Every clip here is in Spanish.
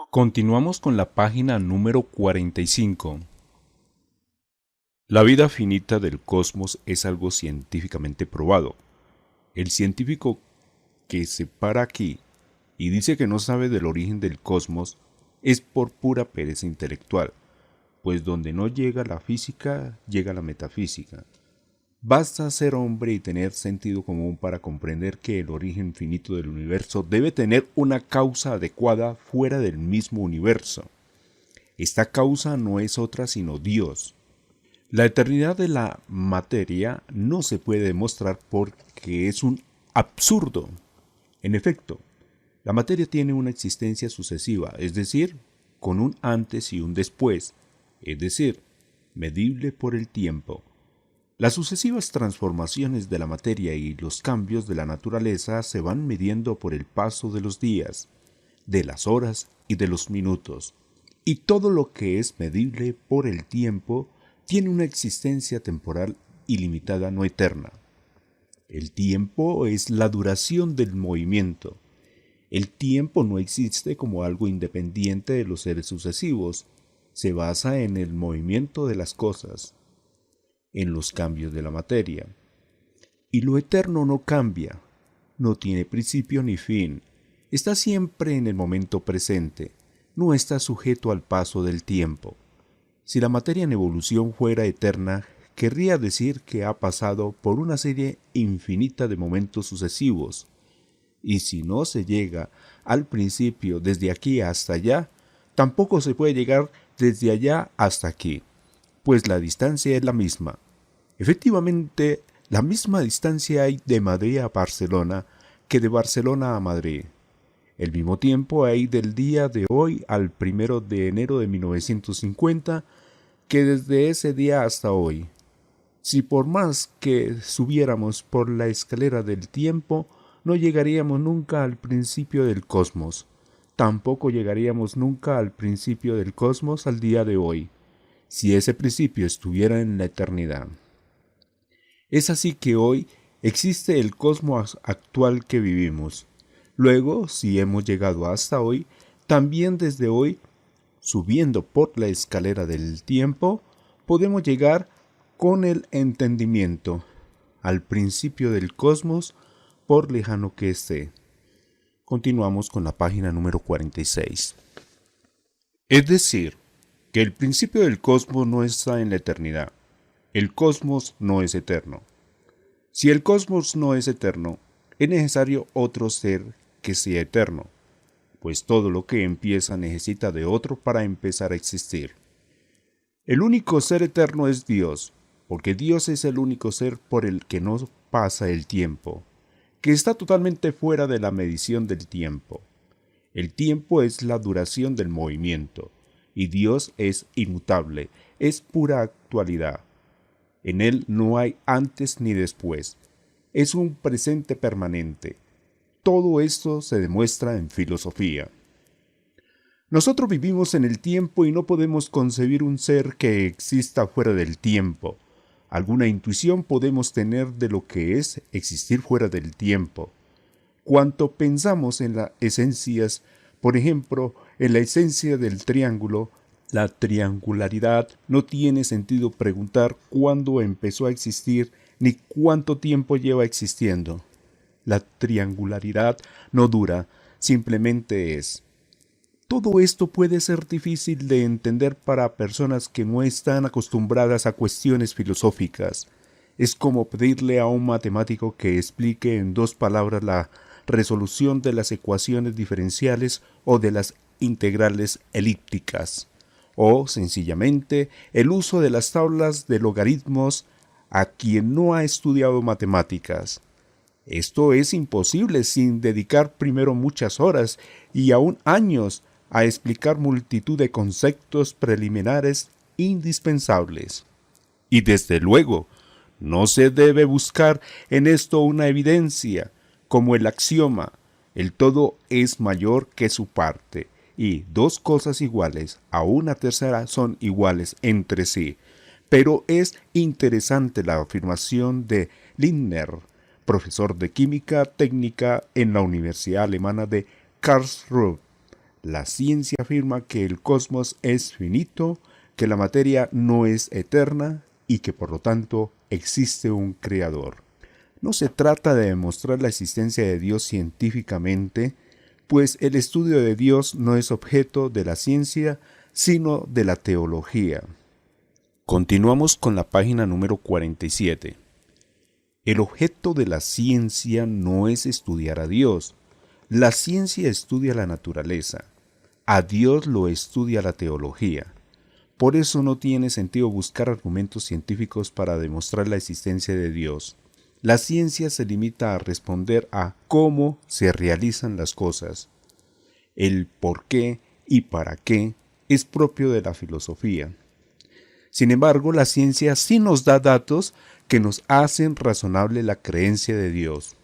Continuamos con la página número 45. La vida finita del cosmos es algo científicamente probado. El científico que se para aquí y dice que no sabe del origen del cosmos es por pura pereza intelectual, pues donde no llega la física, llega la metafísica. Basta ser hombre y tener sentido común para comprender que el origen finito del universo debe tener una causa adecuada fuera del mismo universo. Esta causa no es otra sino Dios. La eternidad de la materia no se puede demostrar porque es un absurdo. En efecto, la materia tiene una existencia sucesiva, es decir, con un antes y un después, es decir, medible por el tiempo. Las sucesivas transformaciones de la materia y los cambios de la naturaleza se van midiendo por el paso de los días, de las horas y de los minutos, y todo lo que es medible por el tiempo tiene una existencia temporal ilimitada, no eterna. El tiempo es la duración del movimiento. El tiempo no existe como algo independiente de los seres sucesivos, se basa en el movimiento de las cosas, en los cambios de la materia. Y lo eterno no cambia, no tiene principio ni fin, está siempre en el momento presente, no está sujeto al paso del tiempo. Si la materia en evolución fuera eterna, querría decir que ha pasado por una serie infinita de momentos sucesivos, y si no se llega al principio desde aquí hasta allá, tampoco se puede llegar desde allá hasta aquí, pues la distancia es la misma. Efectivamente, la misma distancia hay de Madrid a Barcelona que de Barcelona a Madrid. El mismo tiempo hay del día de hoy al 1 de enero de 1950 que desde ese día hasta hoy. Si por más que subiéramos por la escalera del tiempo, no llegaríamos nunca al principio del cosmos. Tampoco llegaríamos nunca al principio del cosmos al día de hoy, si ese principio estuviera en la eternidad. Es así que hoy existe el cosmos actual que vivimos. Luego, si hemos llegado hasta hoy, también desde hoy, subiendo por la escalera del tiempo, podemos llegar con el entendimiento al principio del cosmos, por lejano que esté. Continuamos con la página número 46. Es decir, que el principio del cosmos no está en la eternidad. El cosmos no es eterno. Si el cosmos no es eterno, es necesario otro ser que sea eterno, pues todo lo que empieza necesita de otro para empezar a existir. El único ser eterno es Dios, porque Dios es el único ser por el que no pasa el tiempo, que está totalmente fuera de la medición del tiempo. El tiempo es la duración del movimiento, y Dios es inmutable, es pura actualidad. En Él no hay antes ni después. Es un presente permanente. Todo esto se demuestra en filosofía. Nosotros vivimos en el tiempo y no podemos concebir un ser que exista fuera del tiempo. Alguna intuición podemos tener de lo que es existir fuera del tiempo. Cuanto pensamos en las esencias, por ejemplo, en la esencia del triángulo, la triangularidad, no tiene sentido preguntar cuándo empezó a existir ni cuánto tiempo lleva existiendo. La triangularidad no dura, simplemente es. Todo esto puede ser difícil de entender para personas que no están acostumbradas a cuestiones filosóficas. Es como pedirle a un matemático que explique en 2 palabras la resolución de las ecuaciones diferenciales o de las integrales elípticas, o sencillamente el uso de las tablas de logaritmos a quien no ha estudiado matemáticas. Esto es imposible sin dedicar primero muchas horas y aún años a explicar multitud de conceptos preliminares indispensables. Y desde luego, no se debe buscar en esto una evidencia, como el axioma, el todo es mayor que su parte, y 2 cosas iguales a una tercera son iguales entre sí. Pero es interesante la afirmación de Lindner, profesor de química técnica en la Universidad Alemana de Karlsruhe. La ciencia afirma que el cosmos es finito, que la materia no es eterna y que por lo tanto existe un creador. No se trata de demostrar la existencia de Dios científicamente, pues el estudio de Dios no es objeto de la ciencia, sino de la teología. Continuamos con la página número 47. El objeto de la ciencia no es estudiar a Dios. La ciencia estudia la naturaleza. A Dios lo estudia la teología. Por eso no tiene sentido buscar argumentos científicos para demostrar la existencia de Dios. La ciencia se limita a responder a cómo se realizan las cosas. El por qué y para qué es propio de la filosofía. Sin embargo, la ciencia sí nos da datos que nos hacen razonable la creencia de Dios.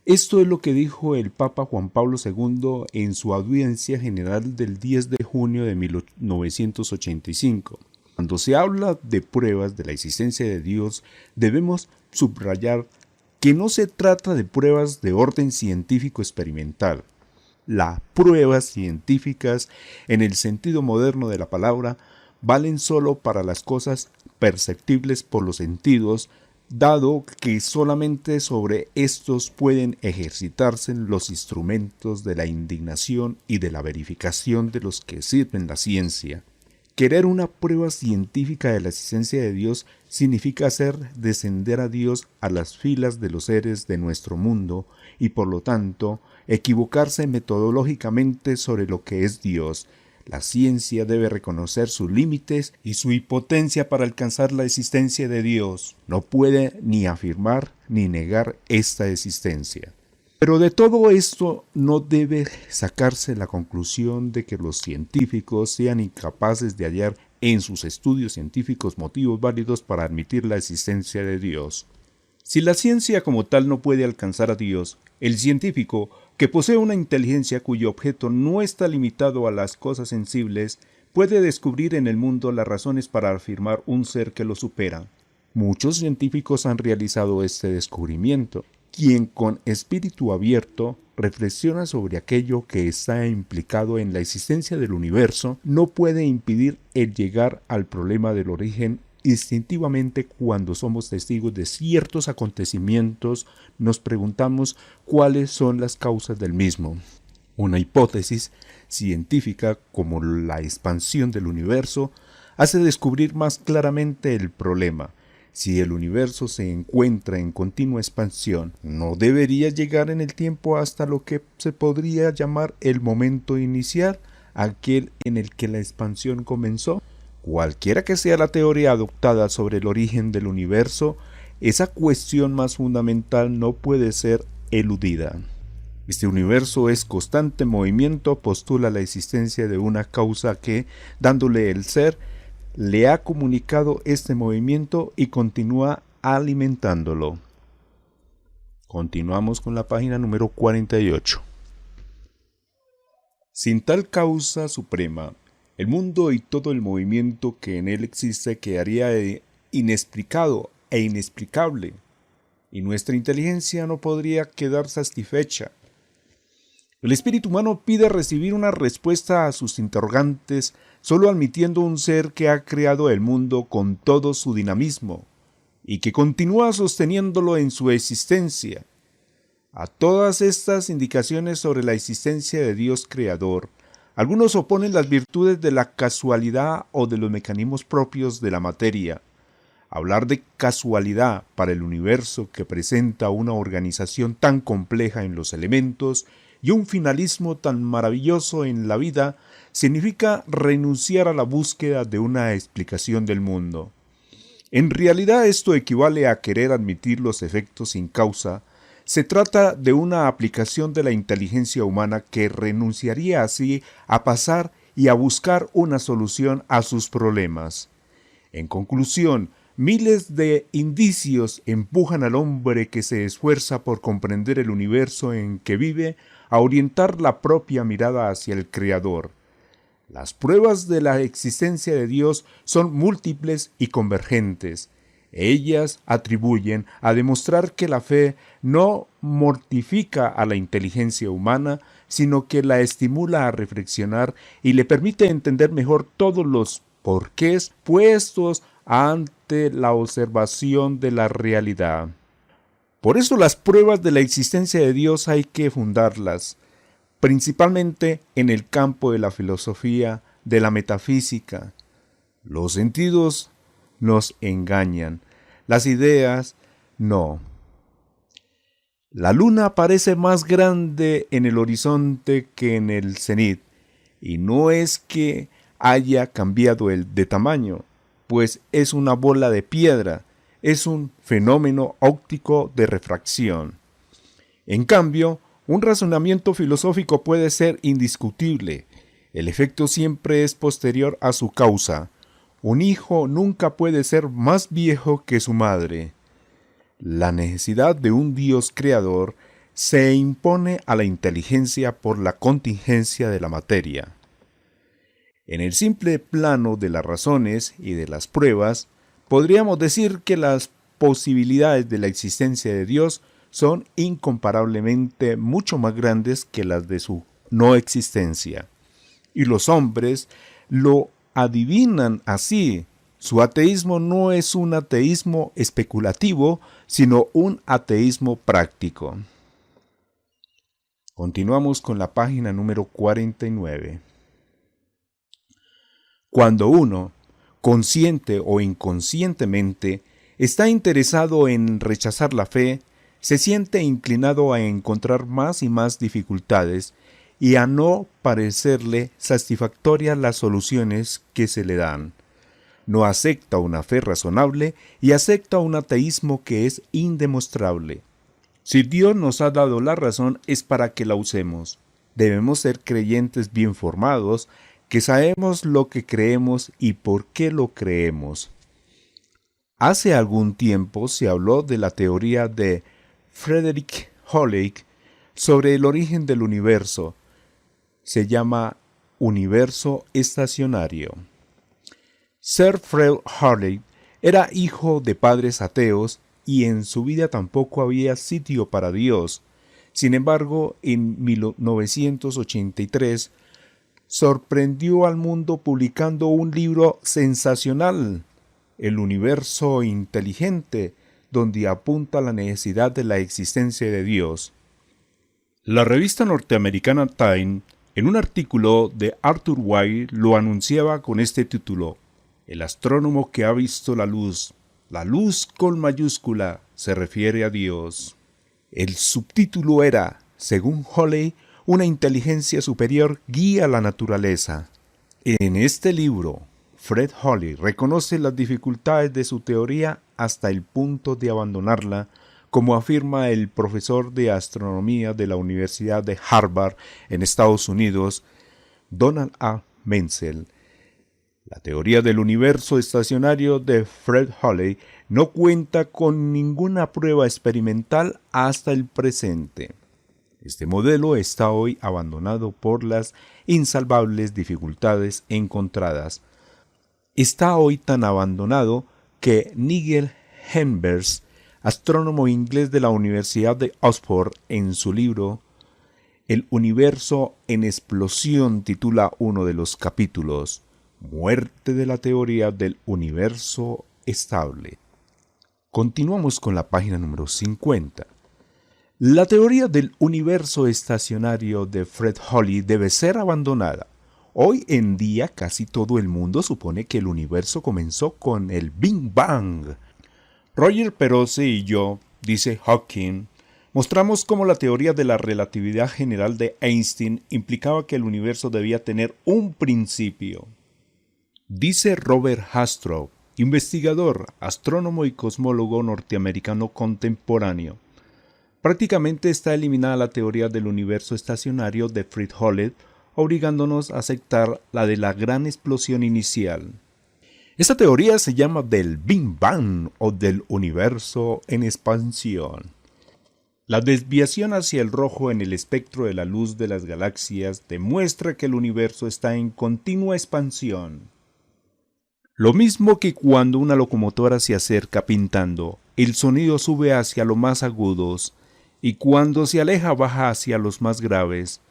Esto es lo que dijo el Papa Juan Pablo II en su audiencia general del 10 de junio de 1985. Cuando se habla de pruebas de la existencia de Dios, debemos subrayar que no se trata de pruebas de orden científico experimental. Las pruebas científicas, en el sentido moderno de la palabra, valen solo para las cosas perceptibles por los sentidos, dado que solamente sobre estos pueden ejercitarse los instrumentos de la indignación y de la verificación de los que sirven la ciencia. Querer una prueba científica de la existencia de Dios significa hacer descender a Dios a las filas de los seres de nuestro mundo y por lo tanto equivocarse metodológicamente sobre lo que es Dios. La ciencia debe reconocer sus límites y su impotencia para alcanzar la existencia de Dios. No puede ni afirmar ni negar esta existencia. Pero de todo esto no debe sacarse la conclusión de que los científicos sean incapaces de hallar en sus estudios científicos motivos válidos para admitir la existencia de Dios. Si la ciencia como tal no puede alcanzar a Dios, el científico, que posee una inteligencia cuyo objeto no está limitado a las cosas sensibles, puede descubrir en el mundo las razones para afirmar un ser que lo supera. Muchos científicos han realizado este descubrimiento. Quien con espíritu abierto reflexiona sobre aquello que está implicado en la existencia del universo, no puede impedir el llegar al problema del origen. Instintivamente, cuando somos testigos de ciertos acontecimientos, nos preguntamos cuáles son las causas del mismo. Una hipótesis científica, como la expansión del universo, hace descubrir más claramente el problema. Si el universo se encuentra en continua expansión, ¿no debería llegar en el tiempo hasta lo que se podría llamar el momento inicial, aquel en el que la expansión comenzó? Cualquiera que sea la teoría adoptada sobre el origen del universo, esa cuestión más fundamental no puede ser eludida. Este universo es constante movimiento, postula la existencia de una causa que, dándole el ser, le ha comunicado este movimiento y continúa alimentándolo. Continuamos con la página número 48. Sin tal causa suprema, el mundo y todo el movimiento que en él existe quedaría inexplicado e inexplicable, y nuestra inteligencia no podría quedar satisfecha. El espíritu humano pide recibir una respuesta a sus interrogantes solo admitiendo un ser que ha creado el mundo con todo su dinamismo y que continúa sosteniéndolo en su existencia. A todas estas indicaciones sobre la existencia de Dios creador, algunos oponen las virtudes de la casualidad o de los mecanismos propios de la materia. Hablar de casualidad para el universo que presenta una organización tan compleja en los elementos y un finalismo tan maravilloso en la vida significa renunciar a la búsqueda de una explicación del mundo. En realidad esto equivale a querer admitir los efectos sin causa. Se trata de una aplicación de la inteligencia humana que renunciaría así a pasar y a buscar una solución a sus problemas. En conclusión, miles de indicios empujan al hombre que se esfuerza por comprender el universo en que vive a orientar la propia mirada hacia el Creador. Las pruebas de la existencia de Dios son múltiples y convergentes. Ellas atribuyen a demostrar que la fe no mortifica a la inteligencia humana, sino que la estimula a reflexionar y le permite entender mejor todos los porqués puestos ante la observación de la realidad. Por eso las pruebas de la existencia de Dios hay que fundarlas, principalmente en el campo de la filosofía, de la metafísica. Los sentidos nos engañan, las ideas no. La luna parece más grande en el horizonte que en el cenit, y no es que haya cambiado de tamaño, pues es una bola de piedra, es un fenómeno óptico de refracción. En cambio, un razonamiento filosófico puede ser indiscutible. El efecto siempre es posterior a su causa. Un hijo nunca puede ser más viejo que su madre. La necesidad de un Dios creador se impone a la inteligencia por la contingencia de la materia. En el simple plano de las razones y de las pruebas, podríamos decir que las posibilidades de la existencia de Dios son incomparablemente mucho más grandes que las de su no existencia. Y los hombres lo adivinan así. Su ateísmo no es un ateísmo especulativo, sino un ateísmo práctico. Continuamos con la página número 49. Cuando uno, consciente o inconscientemente, está interesado en rechazar la fe, se siente inclinado a encontrar más y más dificultades y a no parecerle satisfactorias las soluciones que se le dan. No acepta una fe razonable y acepta un ateísmo que es indemostrable. Si Dios nos ha dado la razón es para que la usemos. Debemos ser creyentes bien formados, que sabemos lo que creemos y por qué lo creemos. Hace algún tiempo se habló de la teoría de Frederick Hoyle sobre el origen del universo. Se llama universo estacionario. Sir Fred Hoyle era hijo de padres ateos y en su vida tampoco había sitio para Dios. Sin embargo, en 1983 sorprendió al mundo publicando un libro sensacional, El universo inteligente, donde apunta a la necesidad de la existencia de Dios. La revista norteamericana Time, en un artículo de Arthur White, lo anunciaba con este título: El astrónomo que ha visto la luz con mayúscula, se refiere a Dios. El subtítulo era, según Hoyle, una inteligencia superior guía la naturaleza. En este libro, Fred Hoyle reconoce las dificultades de su teoría hasta el punto de abandonarla, como afirma el profesor de astronomía de la Universidad de Harvard en Estados Unidos, Donald A. Menzel. La teoría del universo estacionario de Fred Hoyle no cuenta con ninguna prueba experimental hasta el presente. Este modelo está hoy abandonado por las insalvables dificultades encontradas. Está hoy tan abandonado que Nigel Henbers, astrónomo inglés de la Universidad de Oxford, en su libro El universo en explosión, titula uno de los capítulos Muerte de la teoría del universo estable. Continuamos con la página número 50. La teoría del universo estacionario de Fred Hoyle debe ser abandonada. Hoy en día casi todo el mundo supone que el universo comenzó con el Big Bang. Roger Penrose y yo, dice Hawking, mostramos cómo la teoría de la relatividad general de Einstein implicaba que el universo debía tener un principio. Dice Robert Hastrow, investigador, astrónomo y cosmólogo norteamericano contemporáneo: prácticamente está eliminada la teoría del universo estacionario de Fred Hoyle, obligándonos a aceptar la de la gran explosión inicial. Esta teoría se llama del Big Bang o del universo en expansión. La desviación hacia el rojo en el espectro de la luz de las galaxias demuestra que el universo está en continua expansión. Lo mismo que cuando una locomotora se acerca pintando, el sonido sube hacia los más agudos y cuando se aleja baja hacia los más graves.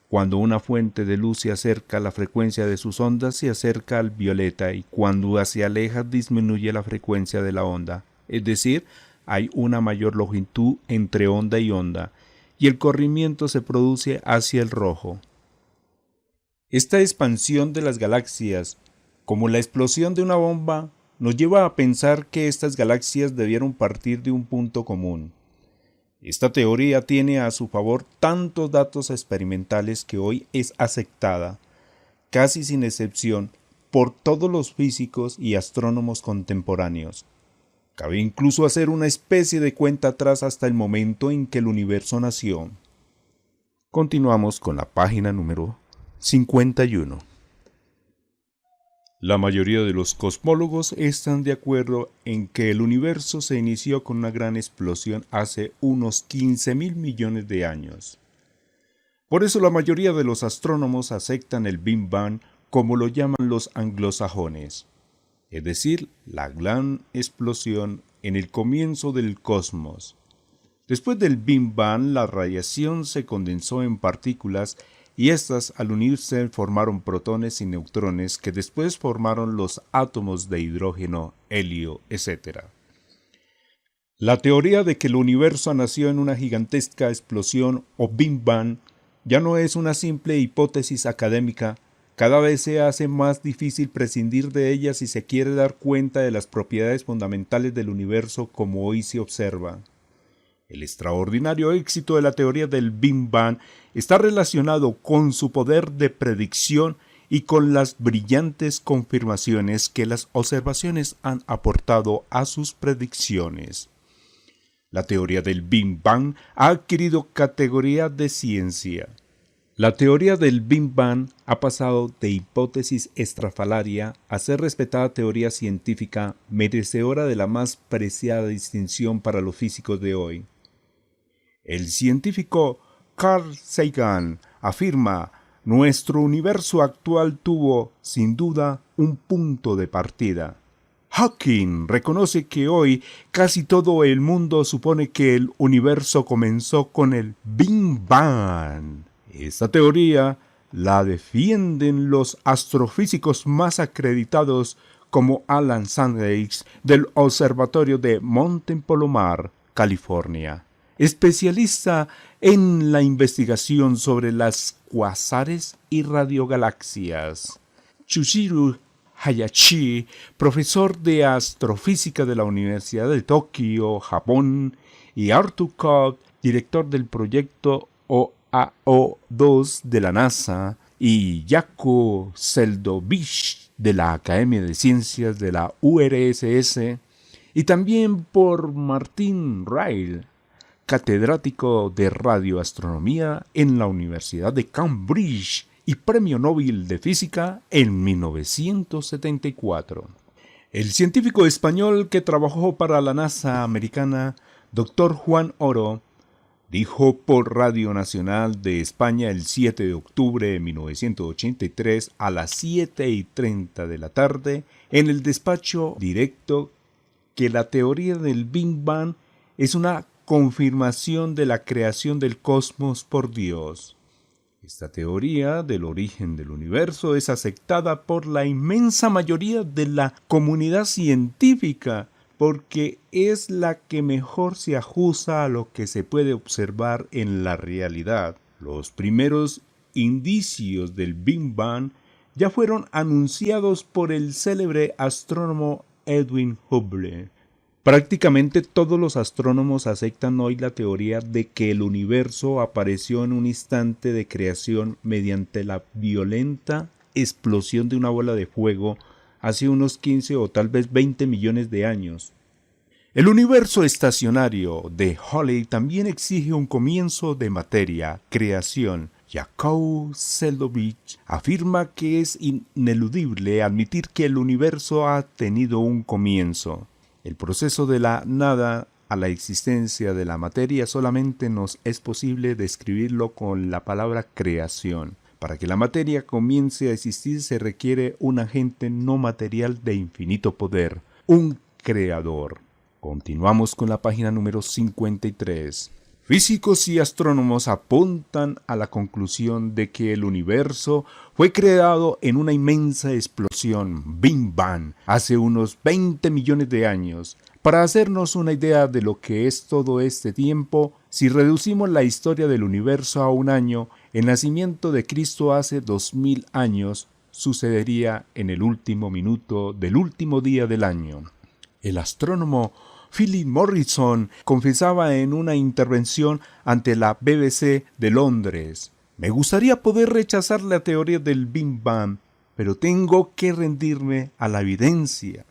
Cuando una fuente de luz se acerca, la frecuencia de sus ondas se acerca al violeta y cuando se aleja disminuye la frecuencia de la onda. Es decir, hay una mayor longitud entre onda y onda y el corrimiento se produce hacia el rojo. Esta expansión de las galaxias, como la explosión de una bomba, nos lleva a pensar que estas galaxias debieron partir de un punto común. Esta teoría tiene a su favor tantos datos experimentales que hoy es aceptada, casi sin excepción, por todos los físicos y astrónomos contemporáneos. Cabe incluso hacer una especie de cuenta atrás hasta el momento en que el universo nació. Continuamos con la página número 51. La mayoría de los cosmólogos están de acuerdo en que el universo se inició con una gran explosión hace unos 15.000 millones de años. Por eso la mayoría de los astrónomos aceptan el Big Bang como lo llaman los anglosajones, es decir, la gran explosión en el comienzo del cosmos. Después del Big Bang, la radiación se condensó en partículas y estas al unirse formaron protones y neutrones que después formaron los átomos de hidrógeno, helio, etc. La teoría de que el universo nació en una gigantesca explosión o Big Bang ya no es una simple hipótesis académica, cada vez se hace más difícil prescindir de ella si se quiere dar cuenta de las propiedades fundamentales del universo como hoy se observa. El extraordinario éxito de la teoría del Big Bang está relacionado con su poder de predicción y con las brillantes confirmaciones que las observaciones han aportado a sus predicciones. La teoría del Big Bang ha adquirido categoría de ciencia. La teoría del Big Bang ha pasado de hipótesis estrafalaria a ser respetada teoría científica merecedora de la más preciada distinción para los físicos de hoy. El científico Carl Sagan afirma: nuestro universo actual tuvo, sin duda, un punto de partida. Hawking reconoce que hoy casi todo el mundo supone que el universo comenzó con el Big Bang. Esta teoría la defienden los astrofísicos más acreditados como Alan Sanders del Observatorio de Monte Palomar, California, especialista en la investigación sobre las cuásares y radiogalaxias. Chujiro Hayashi, profesor de astrofísica de la Universidad de Tokio, Japón, y Arthur Cobb, director del proyecto OAO-2 de la NASA, y Jaco Seldovich de la Academia de Ciencias de la URSS, y también por Martin Ryle, catedrático de radioastronomía en la Universidad de Cambridge y Premio Nobel de Física en 1974. El científico español que trabajó para la NASA americana, Dr. Juan Oro, dijo por Radio Nacional de España el 7 de octubre de 1983 a las 7:30 de la tarde en el despacho directo que la teoría del Big Bang es una confirmación de la creación del cosmos por Dios. Esta teoría del origen del universo es aceptada por la inmensa mayoría de la comunidad científica porque es la que mejor se ajusta a lo que se puede observar en la realidad. Los primeros indicios del Big Bang ya fueron anunciados por el célebre astrónomo Edwin Hubble. Prácticamente todos los astrónomos aceptan hoy la teoría de que el universo apareció en un instante de creación mediante la violenta explosión de una bola de fuego hace unos 15 o tal vez 20 millones de años. El universo estacionario de Halley también exige un comienzo de materia, creación. Jaco Seldovich afirma que es ineludible admitir que el universo ha tenido un comienzo. El proceso de la nada a la existencia de la materia solamente nos es posible describirlo con la palabra creación. Para que la materia comience a existir se requiere un agente no material de infinito poder, un creador. Continuamos con la página número 53. Físicos y astrónomos apuntan a la conclusión de que el universo fue creado en una inmensa explosión, Big Bang, hace unos 20 millones de años. Para hacernos una idea de lo que es todo este tiempo, si reducimos la historia del universo a un año, el nacimiento de Cristo hace 2000 años sucedería en el último minuto del último día del año. El astrónomo Philip Morrison confesaba en una intervención ante la BBC de Londres: «Me gustaría poder rechazar la teoría del Big Bang, pero tengo que rendirme a la evidencia».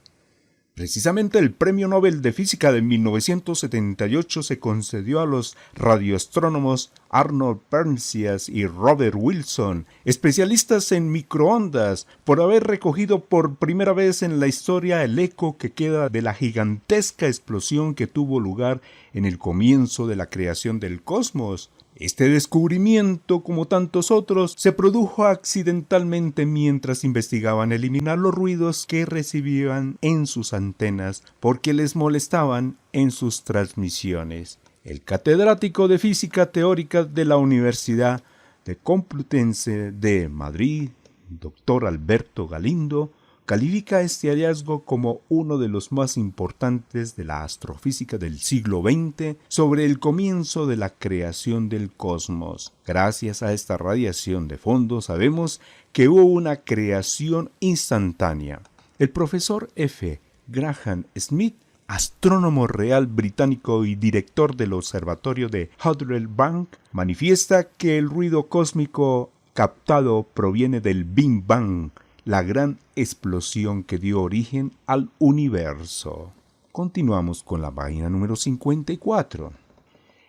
Precisamente el Premio Nobel de Física de 1978 se concedió a los radioastrónomos Arnold Penzias y Robert Wilson, especialistas en microondas, por haber recogido por primera vez en la historia el eco que queda de la gigantesca explosión que tuvo lugar en el comienzo de la creación del cosmos. Este descubrimiento, como tantos otros, se produjo accidentalmente mientras investigaban eliminar los ruidos que recibían en sus antenas porque les molestaban en sus transmisiones. El catedrático de Física Teórica de la Universidad de Complutense de Madrid, Dr. Alberto Galindo, califica este hallazgo como uno de los más importantes de la astrofísica del siglo XX sobre el comienzo de la creación del cosmos. Gracias a esta radiación de fondo sabemos que hubo una creación instantánea. El profesor F. Graham Smith, astrónomo real británico y director del observatorio de Hadley Bank, manifiesta que el ruido cósmico captado proviene del Big Bang, la gran explosión que dio origen al universo. Continuamos con la página número 54.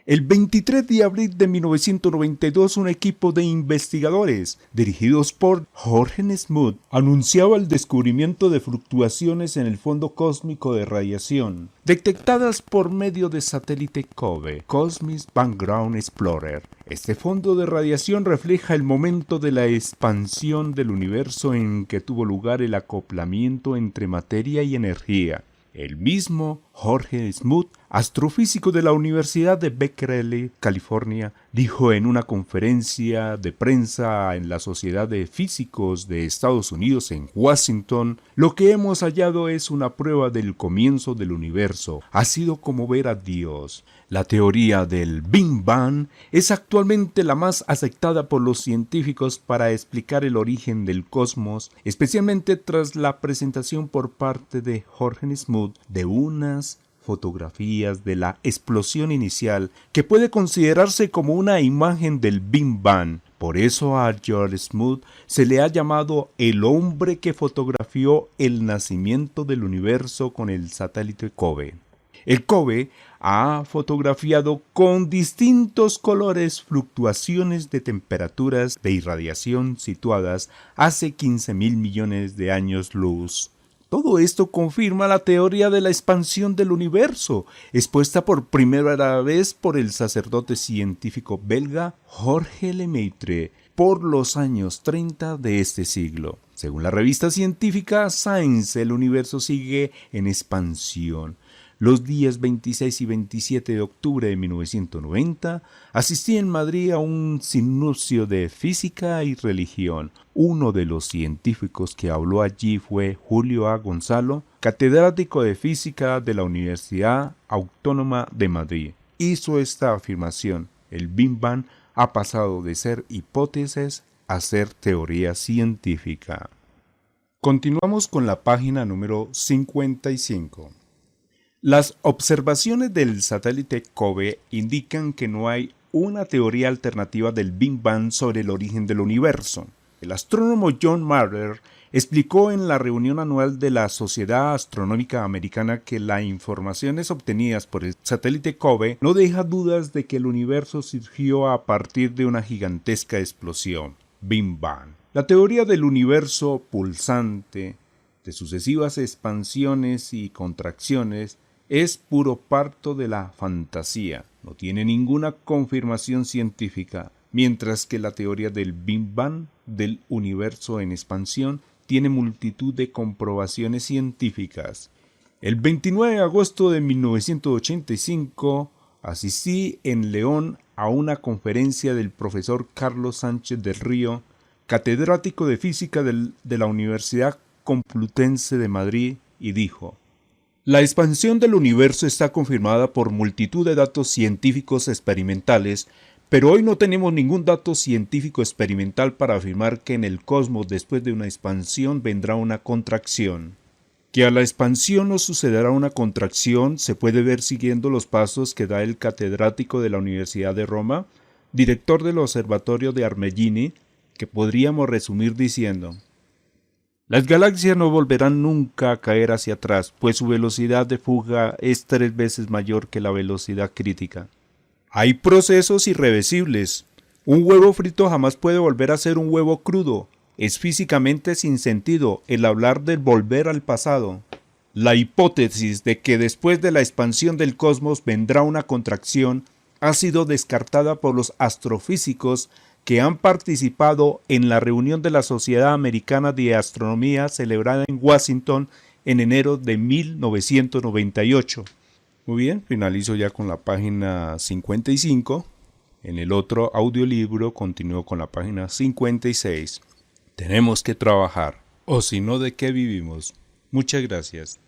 El 23 de abril de 1992, un equipo de investigadores, dirigidos por Jorge Smoot, anunciaba el descubrimiento de fluctuaciones en el fondo cósmico de radiación, detectadas por medio de satélite COBE, Cosmic Background Explorer. Este fondo de radiación refleja el momento de la expansión del universo en que tuvo lugar el acoplamiento entre materia y energía. El mismo Jorge Smoot, astrofísico de la Universidad de Berkeley, California, dijo en una conferencia de prensa en la Sociedad de Físicos de Estados Unidos en Washington: «Lo que hemos hallado es una prueba del comienzo del universo. Ha sido como ver a Dios». La teoría del Big Bang es actualmente la más aceptada por los científicos para explicar el origen del cosmos, especialmente tras la presentación por parte de Jorge Smoot de unas fotografías de la explosión inicial que puede considerarse como una imagen del Big Bang. Por eso a George Smoot se le ha llamado el hombre que fotografió el nacimiento del universo con el satélite COBE. El COBE ha fotografiado con distintos colores fluctuaciones de temperaturas de irradiación situadas hace 15.000 millones de años luz. Todo esto confirma la teoría de la expansión del universo, expuesta por primera vez por el sacerdote científico belga Georges Lemaitre por los años 30 de este siglo. Según la revista científica Science, el universo sigue en expansión. Los días 26 y 27 de octubre de 1990 asistí en Madrid a un simposio de física y religión. Uno de los científicos que habló allí fue Julio A. Gonzalo, catedrático de física de la Universidad Autónoma de Madrid. Hizo esta afirmación: el Big Bang ha pasado de ser hipótesis a ser teoría científica. Continuamos con la página número 55. Las observaciones del satélite COBE indican que no hay una teoría alternativa del Big Bang sobre el origen del universo. El astrónomo John Marder explicó en la reunión anual de la Sociedad Astronómica Americana que las informaciones obtenidas por el satélite COBE no dejan dudas de que el universo surgió a partir de una gigantesca explosión, Big Bang. La teoría del universo pulsante, de sucesivas expansiones y contracciones, es puro parto de la fantasía. No tiene ninguna confirmación científica. mientras que la teoría del Big Bang, del universo en expansión, tiene multitud de comprobaciones científicas. El 29 de agosto de 1985 asistí en León a una conferencia del profesor Carlos Sánchez del Río, catedrático de física de la Universidad Complutense de Madrid, y dijo: la expansión del universo está confirmada por multitud de datos científicos experimentales, pero hoy no tenemos ningún dato científico experimental para afirmar que en el cosmos después de una expansión vendrá una contracción. Que a la expansión no sucederá una contracción se puede ver siguiendo los pasos que da el catedrático de la Universidad de Roma, director del Observatorio de Armellini, que podríamos resumir diciendo: las galaxias no volverán nunca a caer hacia atrás, pues su velocidad de fuga es 3 veces mayor que la velocidad crítica. Hay procesos irreversibles. Un huevo frito jamás puede volver a ser un huevo crudo. Es físicamente sin sentido el hablar del volver al pasado. La hipótesis de que después de la expansión del cosmos vendrá una contracción ha sido descartada por los astrofísicos que han participado en la reunión de la Sociedad Americana de Astronomía celebrada en Washington en enero de 1998. Muy bien, finalizo ya con la página 55. En el otro audiolibro continúo con la página 56. Tenemos que trabajar, o si no, ¿de qué vivimos? Muchas gracias.